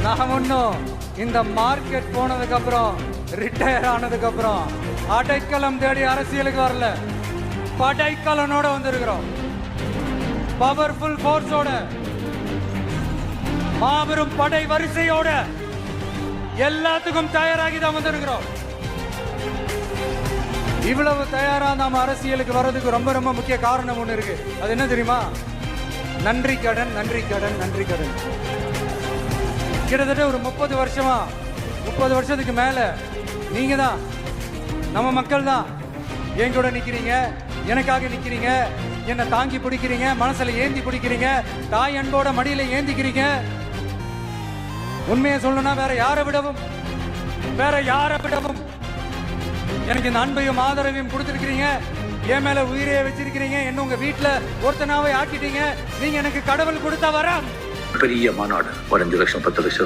நான் ஒன்றும் இந்த மார்க்கெட் போனதுக்கு அப்புறம் ரிட்டையர் ஆனதுக்கு அப்புறம் அடைக்கலம் தேடி அரசியலுக்கு வரல, படைக்கலனோட வந்திருக்கிறோம். பவர்ஃபுல் போர்ஸோட, மாபெரும் படை வரிசையோட எல்லாத்துக்கும் தயாராகி தான் வந்திருக்கிறோம். இவ்வளவு தயாரா நாம அரசியலுக்கு வர்றதுக்கு ரொம்ப ரொம்ப முக்கிய காரணம் ஒண்ணு இருக்கு. அது என்ன தெரியுமா? நன்றி கடன், நன்றி கடன், நன்றி கடன். கிட்டத்தட்ட ஒரு 30 வருஷத்துக்கு மேல நீங்க தான், நம்ம மக்கள் தான் என் கூட நிக்கிறீங்க, எனக்காக நிக்கிறீங்க, என்னை தாங்கி பிடிக்கிறீங்க, மனசுல ஏந்தி பிடிக்கிறீங்க, தாய் அன்போட மடியில ஏந்திக்கிறீங்க. உண்மையை சொல்லணும்னா வேற யாரை விடவும் எனக்கு இந்த அன்பையும் ஆதரவையும் கொடுத்திருக்கிறீங்க. என் மேல உயிரையே வச்சிருக்கிறீங்க. என்ன உங்க வீட்டுல ஒருத்தனாவே ஆக்கிட்டீங்க. நீங்க எனக்கு கடவுள் கொடுத்த வரம். பெரிய மாநாடு 15 லட்சம் 10 லட்சம்